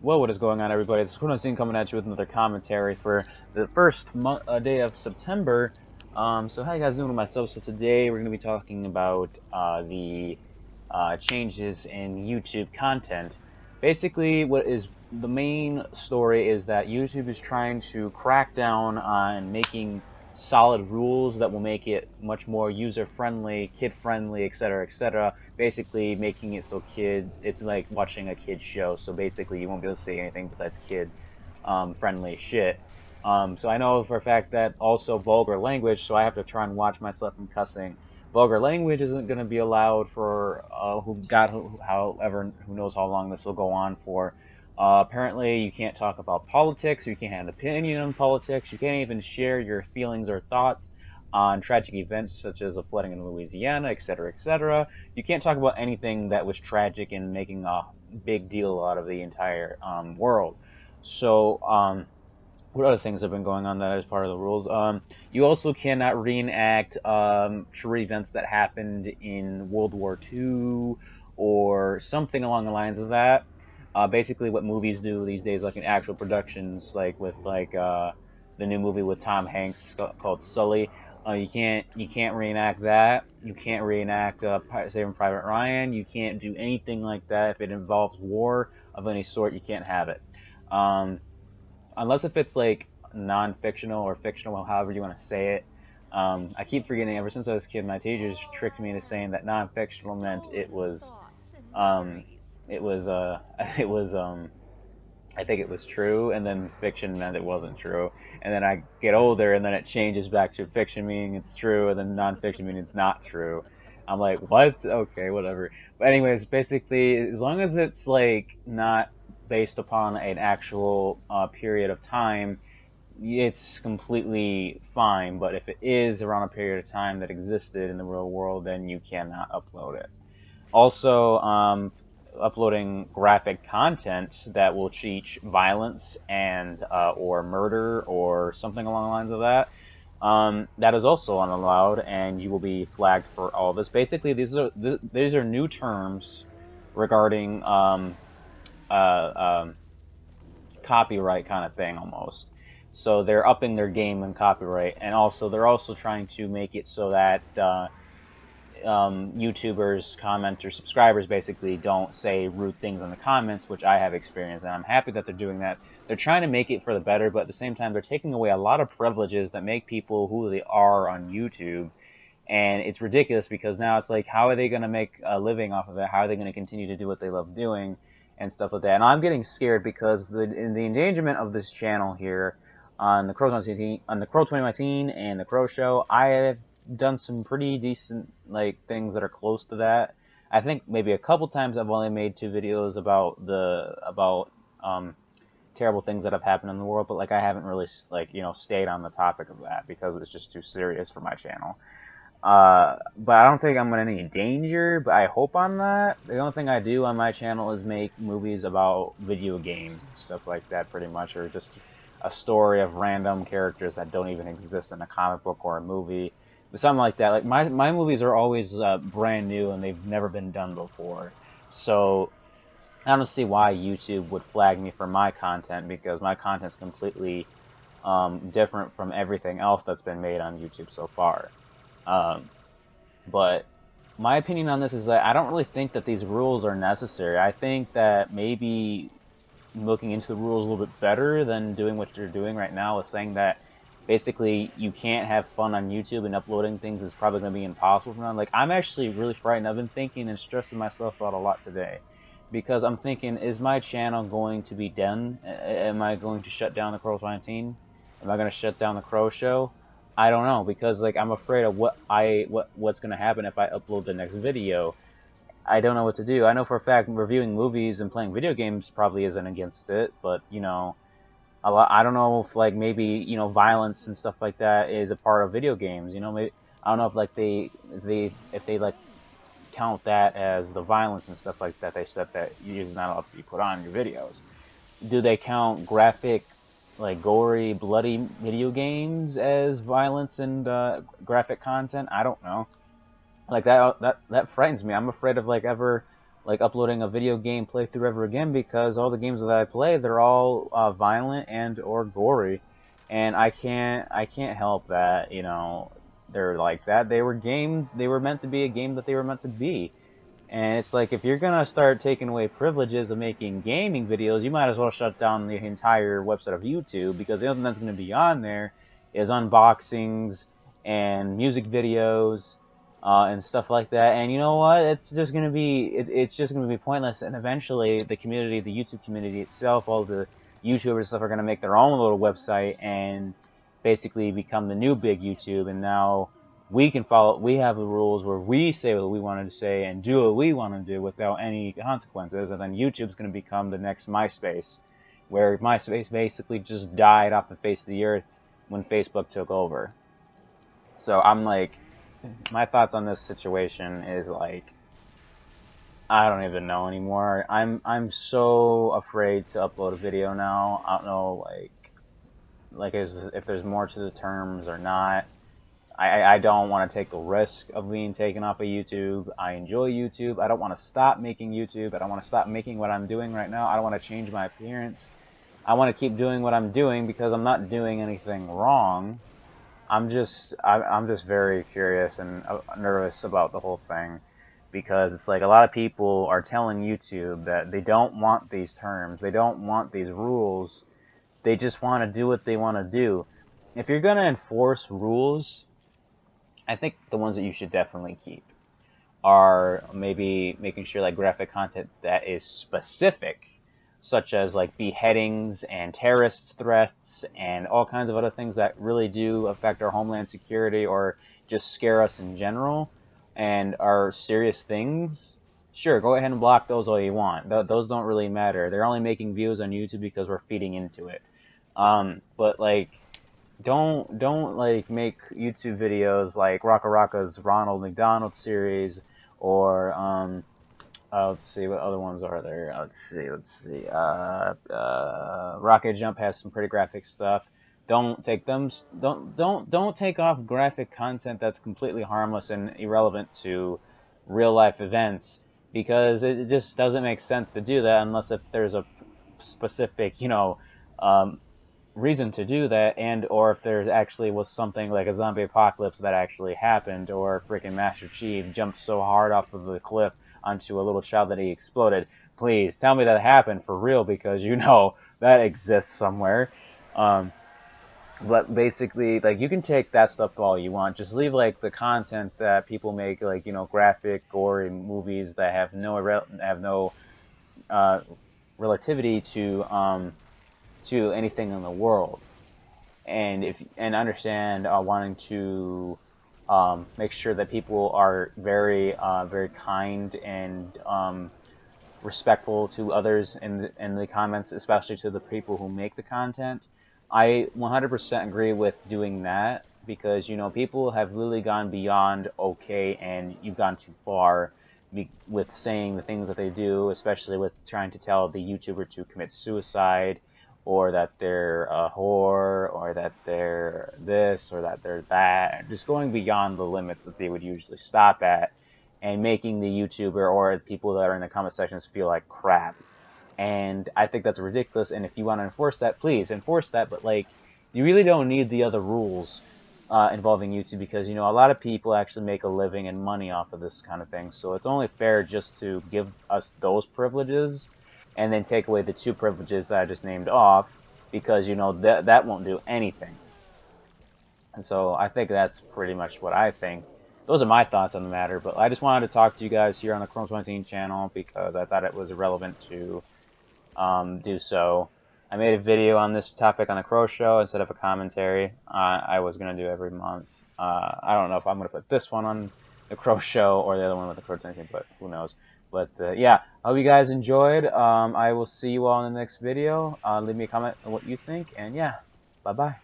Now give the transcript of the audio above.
Well, what is going on, everybody? It's CrowShow coming at you with another commentary for the first day of September. So how you guys doing with myself? So today we're going to be talking about the changes in YouTube content. Basically, what is the main story is that YouTube is trying to crack down on making solid rules that will make it much more user-friendly, kid-friendly, etc., etc. Basically, making it so it's like watching a kid show. So basically, you won't be able to say anything besides kid friendly shit. So I know for a fact that also vulgar language, so I have to try and watch myself from cussing. Vulgar language isn't going to be allowed for however, who knows how long this will go on for. Apparently, you can't talk about politics, you can't have an opinion on politics, you can't even share your feelings or thoughts on tragic events such as a flooding in Louisiana, etc., etc. You can't talk about anything that was tragic and making a big deal out of the entire world. So, what other things have been going on that is part of the rules? You also cannot reenact true events that happened in World War II or something along the lines of that. Basically, what movies do these days, like in actual productions, like with the new movie with Tom Hanks called Sully. You can't reenact that. You can't reenact Saving Private Ryan. You can't do anything like that if it involves war of any sort. You can't have it. Um, Unless if it's like non-fictional or fictional, however you want to say it. I keep forgetting. Ever since I was a kid, my teachers tricked me into saying that non-fictional meant um, it was it was I think it was true, and then fiction meant it wasn't true. And then I get older, and then it changes back to fiction meaning it's true, and then non-fiction meaning it's not true. I'm like, what? Okay, whatever. But anyways, basically, as long as it's like not based upon an actual period of time, it's completely fine. But if it is around a period of time that existed in the real world, then you cannot upload it. Also, uploading graphic content that will teach violence and or murder or something along the lines of that. That is also unallowed, and you will be flagged for all this. Basically, these are new terms regarding uh, um, copyright kind of thing almost. So they're upping their game in copyright, and also they're also trying to make it so that YouTubers, commenters, subscribers basically don't say rude things in the comments, which I have experienced, and I'm happy that they're doing that. They're trying to make it for the better, but at the same time, they're taking away a lot of privileges that make people who they are on YouTube. And it's ridiculous because now it's like, how are they going to make a living off of it? How are they going to continue to do what they love doing and stuff like that? And I'm getting scared because in the endangerment of this channel here on the Crow 2019 and the Crow Show, I have done some pretty decent like things that are close to that. I think maybe a couple times I've only made 2 videos about terrible things that have happened in the world, but like I haven't really like stayed on the topic of that because it's just too serious for my channel. But I don't think I'm in any danger, but I hope I'm not. The only thing I do on my channel is make movies about video games and stuff like that, pretty much, or just a story of random characters that don't even exist in a comic book or a movie. But something like that. Like my movies are always brand new and they've never been done before. So I don't see why YouTube would flag me for my content because my content's completely different from everything else that's been made on YouTube so far. Um, but my opinion on this is that I don't really think that these rules are necessary. I think that maybe looking into the rules a little bit better than doing what you're doing right now is saying that basically you can't have fun on YouTube and uploading things is probably going to be impossible for now. Like, I'm actually really frightened. I've been thinking and stressing myself out a lot today because I'm thinking, is my channel going to be done? Am I going to shut down the Crow 19? Am I going to shut down the Crow Show? I don't know because like I'm afraid of what's going to happen if I upload the next video. I don't know what to do. I know for a fact reviewing movies and playing video games probably isn't against it, but I don't know if like maybe violence and stuff like that is a part of video games. Maybe I don't know if like if they like count that as the violence and stuff like that. They said that is not allowed to be put on your videos. Do they count graphic, like gory, bloody video games as violence and graphic content? I don't know. Like that frightens me. I'm afraid of like ever like uploading a video game playthrough ever again, because all the games that I play, they're all violent and or gory, and I can't help that. They're like that. They were meant to be a game that they were meant to be. And it's like, if you're gonna start taking away privileges of making gaming videos, you might as well shut down the entire website of YouTube, because the only thing that's gonna be on there is unboxings and music videos and stuff like that. And you know what? It's just gonna be pointless. And eventually, the community, the YouTube community itself, all the YouTubers and stuff are gonna make their own little website and basically become the new big YouTube. And now we have the rules where we say what we wanted to say and do what we want to do without any consequences. And then YouTube's going to become the next MySpace, where MySpace basically just died off the face of the earth when Facebook took over. So I'm like, my thoughts on this situation is like, I don't even know anymore. I'm so afraid to upload a video now. I don't know, if there's more to the terms or not. I don't want to take the risk of being taken off of YouTube. I enjoy YouTube. I don't want to stop making YouTube. I don't want to stop making what I'm doing right now. I don't want to change my appearance. I want to keep doing what I'm doing because I'm not doing anything wrong. I'm just very curious and nervous about the whole thing, because it's like a lot of people are telling YouTube that they don't want these terms. They don't want these rules. They just want to do what they want to do. If you're going to enforce rules, I think the ones that you should definitely keep are maybe making sure like graphic content that is specific, such as like beheadings and terrorist threats and all kinds of other things that really do affect our homeland security or just scare us in general and are serious things. Sure, go ahead and block those all you want. Those don't really matter. They're only making views on YouTube because we're feeding into it. But like, don't like make YouTube videos like Raka Raka's Ronald McDonald series, or let's see, what other ones are there. Let's see. Rocket Jump has some pretty graphic stuff. Don't take them. Don't take off graphic content that's completely harmless and irrelevant to real life events, because it just doesn't make sense to do that unless if there's a specific, um, reason to do that, and or if there actually was something like a zombie apocalypse that actually happened, or freaking Master Chief jumped so hard off of the cliff onto a little child that he exploded. Please tell me that happened for real, because that exists somewhere. But basically, like, you can take that stuff all you want. Just leave like the content that people make, like, graphic, gory movies that have no uh, relativity to anything in the world. And understand wanting to make sure that people are very kind and respectful to others in the comments, especially to the people who make the content. I 100% agree with doing that, because people have really gone beyond okay, and you've gone too far with saying the things that they do, especially with trying to tell the YouTuber to commit suicide, or that they're a whore, or that they're this, or that they're that. Just going beyond the limits that they would usually stop at, and making the YouTuber or the people that are in the comment sections feel like crap. And I think that's ridiculous. And if you want to enforce that, please enforce that. But like, you really don't need the other rules involving YouTube, because a lot of people actually make a living and money off of this kind of thing. So it's only fair just to give us those privileges, and then take away the two privileges that I just named off, because that won't do anything. And so I think that's pretty much what I think. Those are my thoughts on the matter, but I just wanted to talk to you guys here on the Chrome 17 channel, because I thought it was relevant to do so. I made a video on this topic on the CrowShow instead of a commentary. I was going to do every month. I don't know if I'm going to put this one on the CrowShow or the other one with the Crow 17, but who knows. But yeah, I hope you guys enjoyed. I will see you all in the next video. Leave me a comment on what you think, and yeah, bye-bye.